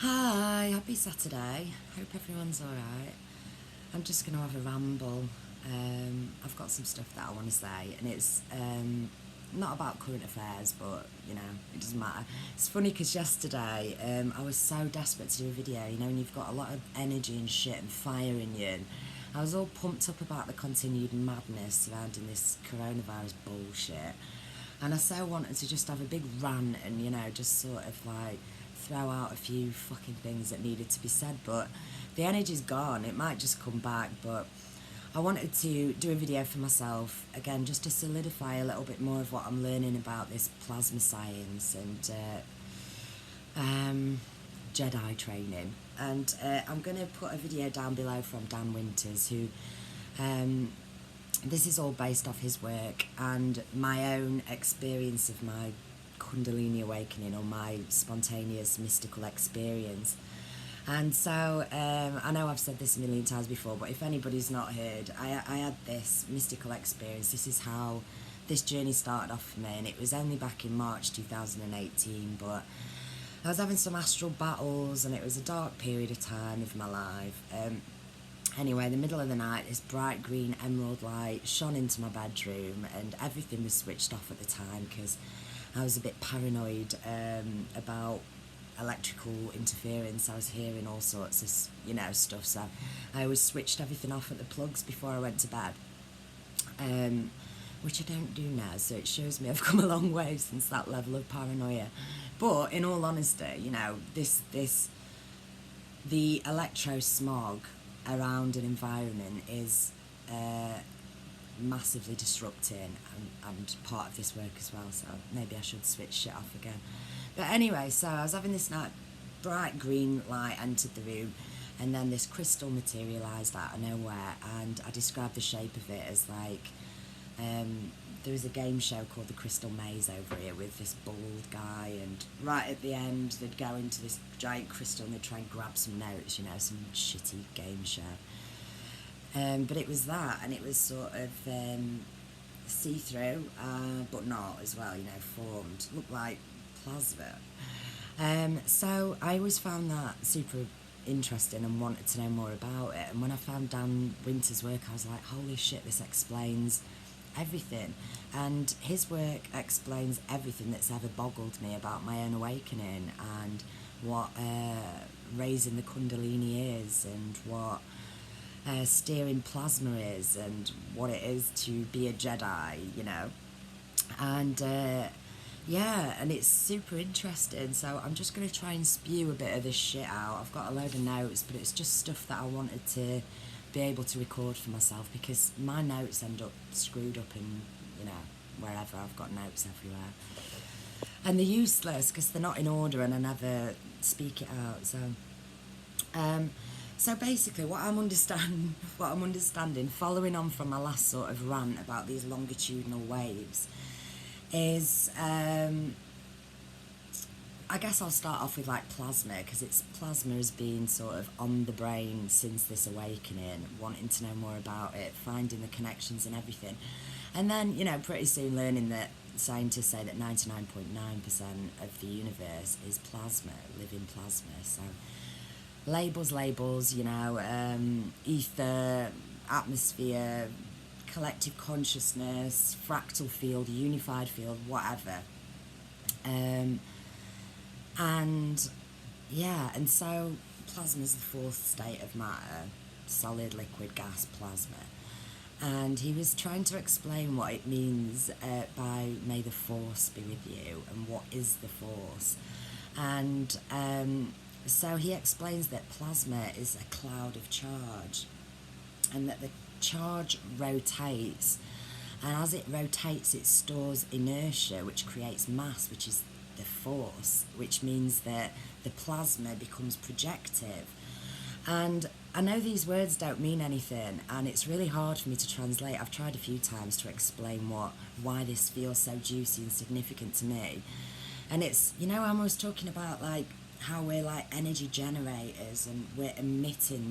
Hi, happy Saturday. Hope everyone's alright. I'm just going to have a ramble. I've got some stuff that I want to say, and it's not about current affairs, but it doesn't matter. It's funny because yesterday I was so desperate to do a video, and you've got a lot of energy and shit and fire in you. And I was all pumped up about the continued madness surrounding this coronavirus bullshit. And I so wanted to just have a big rant and, just sort of like throw out a few fucking things that needed to be said, but the energy's gone. It might just come back, but I wanted to do a video for myself, again, just to solidify a little bit more of what I'm learning about this plasma science and Jedi training. And I'm going to put a video down below from Dan Winters, who this is all based off his work and my own experience of my Kundalini awakening, or my spontaneous mystical experience. And so I know I've said this a million times before, but if anybody's not heard, I had this mystical experience. This is how this journey started off for me, and it was only back in March 2018, but I was having some astral battles, and it was a dark period of time of my life. Anyway, in the middle of the night, this bright green emerald light shone into my bedroom, and everything was switched off at the time because I was a bit paranoid about electrical interference. I was hearing all sorts of, stuff, so I always switched everything off at the plugs before I went to bed, which I don't do now, so it shows me I've come a long way since that level of paranoia. But in all honesty, the electro smog around an environment is massively disrupting and part of this work as well, so maybe I should switch shit off again. But anyway, so I was having this bright green light entered the room, and then this crystal materialised out of nowhere, and I described the shape of it as like there was a game show called The Crystal Maze over here with this bald guy, and right at the end they'd go into this giant crystal and they'd try and grab some notes, some shitty game show. But it was that, and it was sort of see-through, but not as well, formed, looked like plasma. So I always found that super interesting and wanted to know more about it. And when I found Dan Winter's work, I was like, holy shit, this explains everything. And his work explains everything that's ever boggled me about my own awakening, and what raising the Kundalini is, and what steering plasma is, and what it is to be a Jedi, and and it's super interesting. So I'm just going to try and spew a bit of this shit out. I've got a load of notes, but it's just stuff that I wanted to be able to record for myself, because my notes end up screwed up in, wherever. I've got notes everywhere, and they're useless because they're not in order and I never speak it out. So basically what I'm understanding, following on from my last sort of rant about these longitudinal waves, is I guess I'll start off with like plasma, because plasma has been sort of on the brain since this awakening, wanting to know more about it, finding the connections and everything. And then, pretty soon learning that scientists say that 99.9% of the universe is plasma, living plasma. So labels, ether, atmosphere, collective consciousness, fractal field, unified field, whatever. And so plasma is the fourth state of matter: solid, liquid, gas, plasma. And he was trying to explain what it means by "May the Force be with you," and what is the Force. And so he explains that plasma is a cloud of charge, and that the charge rotates, and as it rotates it stores inertia, which creates mass, which is the force, which means that the plasma becomes projective. And I know these words don't mean anything, and it's really hard for me to translate. I've tried a few times to explain why this feels so juicy and significant to me. And it's, I was talking about like how we're like energy generators, and we're emitting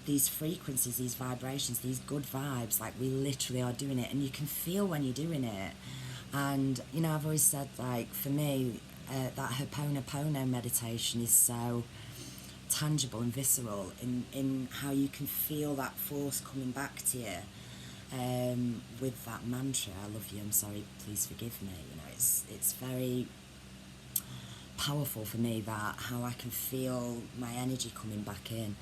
these frequencies, these vibrations, these good vibes, like we literally are doing it, and you can feel when you're doing it. And I've always said, like, for me, that Ho'oponopono meditation is so tangible and visceral in how you can feel that force coming back to you with that mantra, I love you, I'm sorry, please forgive me. You know, it's very powerful for me, that how I can feel my energy coming back in.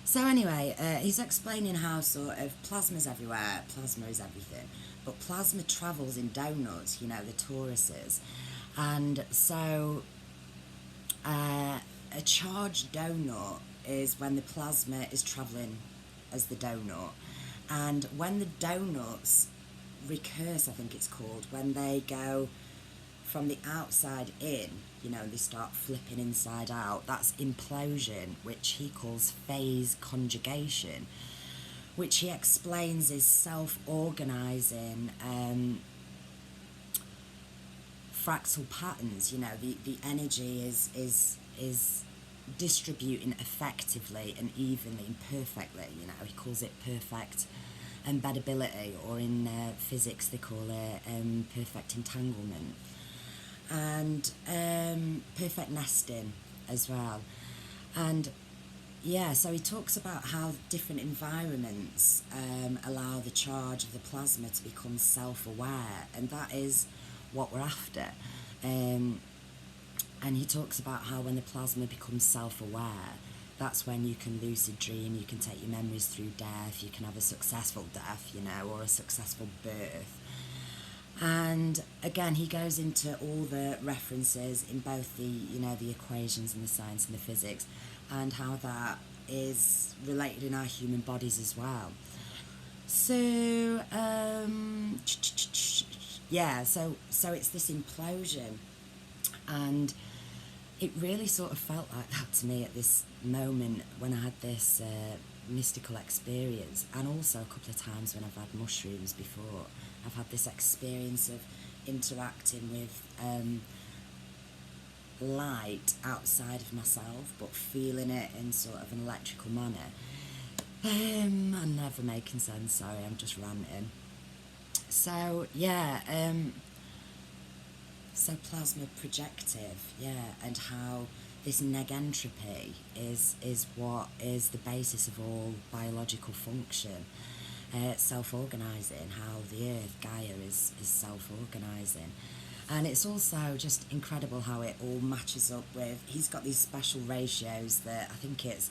So anyway, he's explaining how sort of plasma's everywhere, plasma is everything, but plasma travels in donuts, you know, the toruses. And so a charged donut is when the plasma is travelling as the donut. And when the donuts recurse, I think it's called, when they go from the outside in, you know, they start flipping inside out, that's implosion, which he calls phase conjugation, which he explains is self-organising fractal patterns. You know, the energy is distributing effectively and evenly and perfectly. You know, he calls it perfect embeddability, or in physics they call it perfect entanglement, and perfect nesting as well. And yeah, so he talks about how different environments allow the charge of the plasma to become self-aware, and that is what we're after. And he talks about how when the plasma becomes self-aware, that's when you can lucid dream, you can take your memories through death, you can have a successful death, you know, or a successful birth. And again, he goes into all the references in both the, you know, the equations and the science and the physics, and how that is related in our human bodies as well. So, yeah, so it's this implosion, and it really sort of felt like that to me at this moment when I had this mystical experience, and also a couple of times when I've had mushrooms before. I've had this experience of interacting with light outside of myself, but feeling it in sort of an electrical manner. I'm never making sense, sorry, I'm just ranting. So, yeah, so plasma projective, yeah, and how this negentropy is what is the basis of all biological function. Self-organising, how the earth, Gaia, is self-organising. And it's also just incredible how it all matches up with, he's got these special ratios that I think it's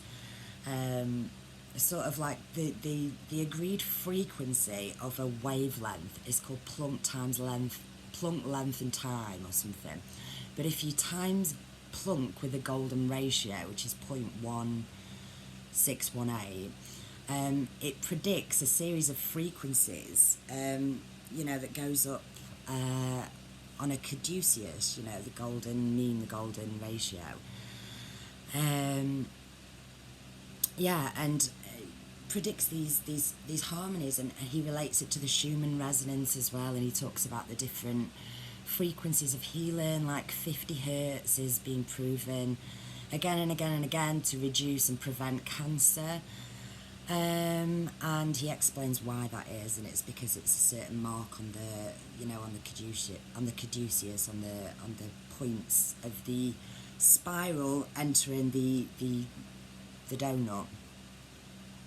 sort of like the agreed frequency of a wavelength is called Planck length and time or something. But if you times Planck with a golden ratio, which is 0.1618, it predicts a series of frequencies, you know, that goes up on a caduceus, you know, the golden mean, the golden ratio. Yeah, and predicts these harmonies, and he relates it to the Schumann resonance as well, and he talks about the different frequencies of healing, like 50 hertz is being proven again and again and again to reduce and prevent cancer. And he explains why that is, and it's because it's a certain mark on the, you know, on the caduceus, on the points of the spiral entering the donut,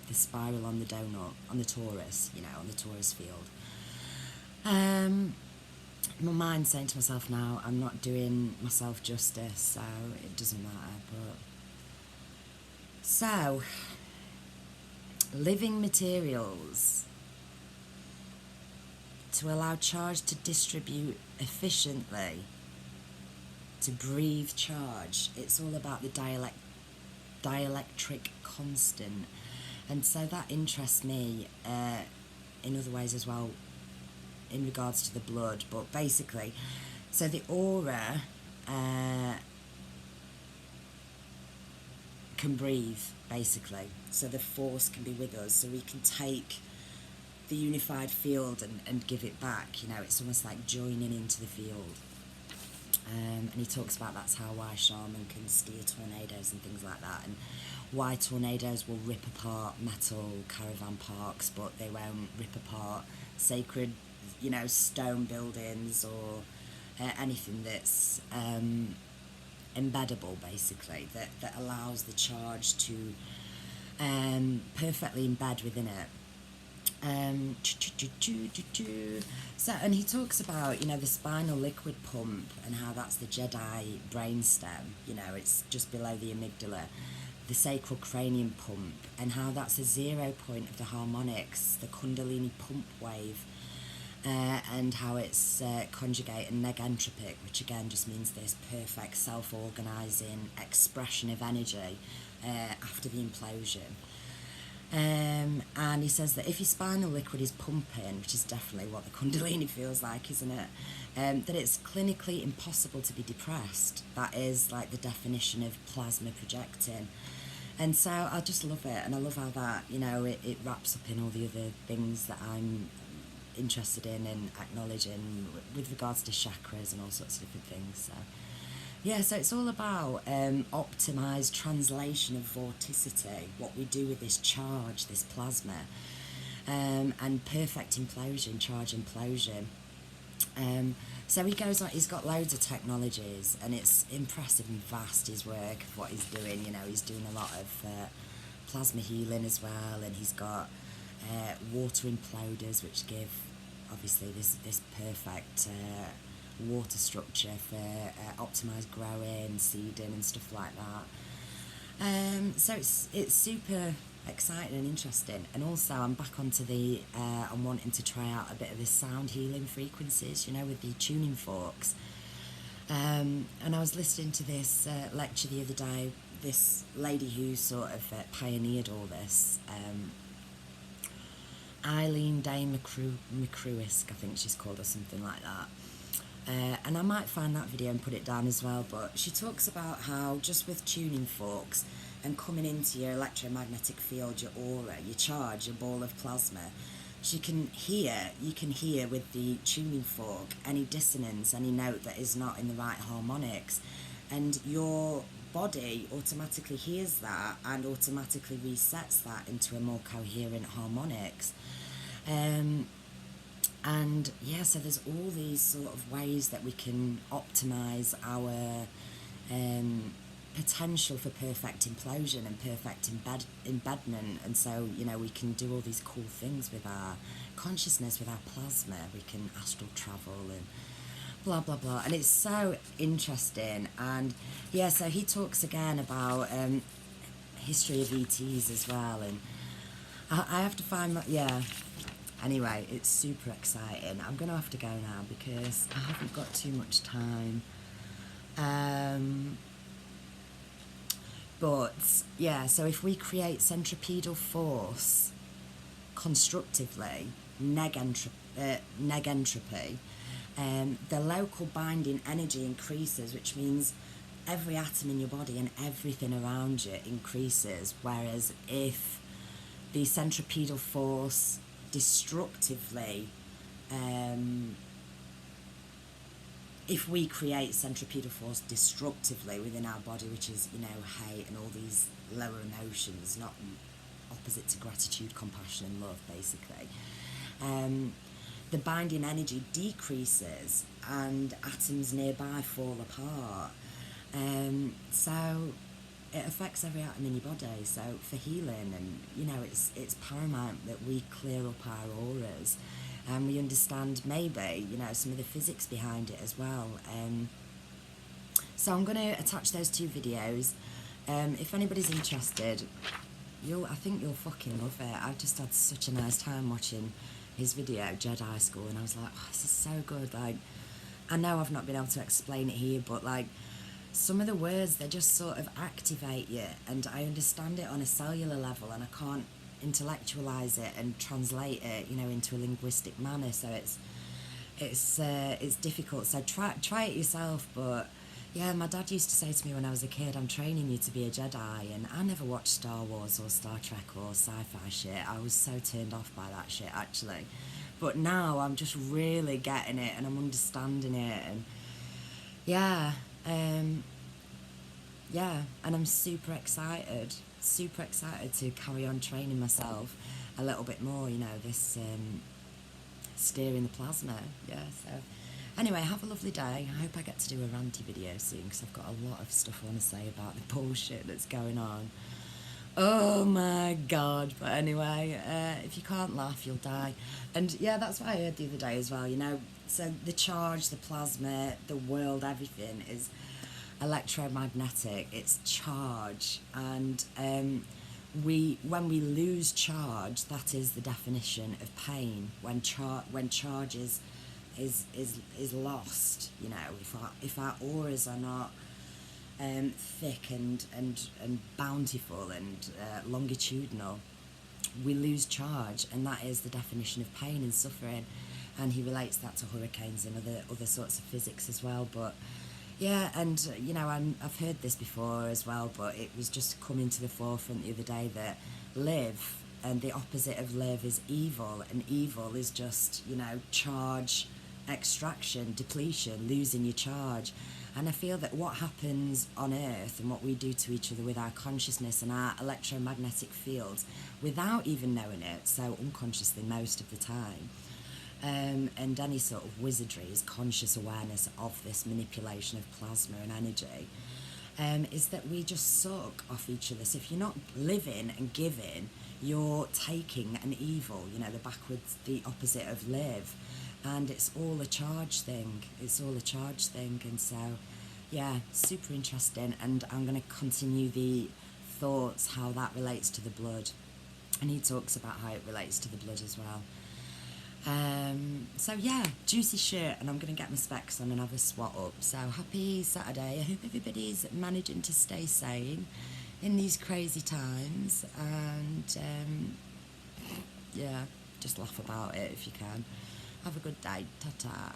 the spiral on the donut, on the torus, you know, on the torus field. My mind's saying to myself now, I'm not doing myself justice, so it doesn't matter. But so, living materials to allow charge to distribute efficiently, to breathe charge. It's all about the dielectric constant, and so that interests me in other ways as well, in regards to the blood. But basically, so the aura can breathe, basically, so the force can be with us, so we can take the unified field and give it back. You know, it's almost like joining into the field. And he talks about that's how why shaman can steer tornadoes and things like that, and why tornadoes will rip apart metal caravan parks, but they won't rip apart sacred, you know, stone buildings or anything that's embeddable, basically, that allows the charge to perfectly embed within it. So, and he talks about, you know, the spinal liquid pump and how that's the Jedi brainstem, you know, it's just below the amygdala, the sacral cranium pump, and how that's a 0 point of the harmonics, the Kundalini pump wave, and how it's conjugate and negentropic, which again just means this perfect self-organising expression of energy after the implosion. And he says that if your spinal liquid is pumping, which is definitely what the Kundalini feels like, isn't it? That it's clinically impossible to be depressed. That is like the definition of plasma projecting. And so I just love it, and I love how that, you know, it wraps up in all the other things that I'm interested in and acknowledging with regards to chakras and all sorts of different things. So yeah, so it's all about optimised translation of vorticity, what we do with this charge, this plasma, and perfect implosion, charge implosion. So he goes on, he's got loads of technologies, and it's impressive and vast, his work of what he's doing. You know, he's doing a lot of plasma healing as well, and he's got water imploders, which give obviously this perfect water structure for optimised growing, seeding and stuff like that. So it's super exciting and interesting. And also I'm back onto the I'm wanting to try out a bit of the sound healing frequencies, you know, with the tuning forks. And I was listening to this lecture the other day, this lady who sort of pioneered all this, Eileen Day McCruisk, I think she's called, or something like that. And I might find that video and put it down as well, but she talks about how just with tuning forks and coming into your electromagnetic field, your aura, your charge, your ball of plasma, you can hear with the tuning fork any dissonance, any note that is not in the right harmonics, and your body automatically hears that and automatically resets that into a more coherent harmonics. And yeah, so there's all these sort of ways that we can optimise our potential for perfect implosion and perfect embedment. And so, you know, we can do all these cool things with our consciousness, with our plasma. We can astral travel and blah, blah, blah. And it's so interesting. And yeah, so he talks again about history of ETs as well. And I have to find that, yeah. Anyway, it's super exciting. I'm going to have to go now because I haven't got too much time. But, yeah, so if we create centripetal force constructively, negentropy, the local binding energy increases, which means every atom in your body and everything around you increases. Whereas if the centripetal force destructively, if we create centripetal force destructively within our body, which is, you know, hate and all these lower emotions, not opposite to gratitude, compassion and love, basically, the binding energy decreases and atoms nearby fall apart. So it affects every atom in your body. So for healing, and you know, it's paramount that we clear up our auras and we understand maybe, you know, some of the physics behind it as well. So I'm going to attach those two videos. If anybody's interested, I think you'll fucking love it. I've just had such a nice time watching his video, Jedi School, and I was like, oh, this is so good. Like, I know I've not been able to explain it here, but like, some of the words, they just sort of activate you, and I understand it on a cellular level, and I can't intellectualize it and translate it, you know, into a linguistic manner. So it's difficult. So try it yourself. But yeah, my dad used to say to me when I was a kid, I'm training you to be a Jedi, and I never watched Star Wars or Star Trek or sci-fi shit. I was so turned off by that shit, actually. But now I'm just really getting it, and I'm understanding it, and yeah, and I'm super excited to carry on training myself a little bit more, you know, this steering the plasma, yeah. So Anyway, have a lovely day. I hope I get to do a ranty video soon because I've got a lot of stuff I want to say about the bullshit that's going on. Oh my god. But anyway, if you can't laugh, you'll die. And yeah, that's what I heard the other day as well, you know. So the charge, the plasma, the world, everything is electromagnetic. It's charge. And when we lose charge, that is the definition of pain. When charge is lost, you know, if our auras are not thick and bountiful and longitudinal, we lose charge, and that is the definition of pain and suffering. And he relates that to hurricanes and other sorts of physics as well. But yeah, and you know, I've heard this before as well, but it was just coming to the forefront the other day that live, and the opposite of live is evil, and evil is just, you know, charge extraction, depletion, losing your charge. And I feel that what happens on Earth and what we do to each other with our consciousness and our electromagnetic fields without even knowing it, so unconsciously most of the time, and any sort of wizardry is conscious awareness of this manipulation of plasma and energy, is that we just suck off each other. So if you're not living and giving, you're taking an evil, you know, the opposite of live. And it's all a charge thing. And so, yeah, super interesting. And I'm going to continue the thoughts, how that relates to the blood. And he talks about how it relates to the blood as well. So, yeah, juicy shit. And I'm going to get my specs on and have a swat up. So, happy Saturday. I hope everybody's managing to stay sane in these crazy times. And, yeah, just laugh about it if you can. Have a good day. Ta-ta.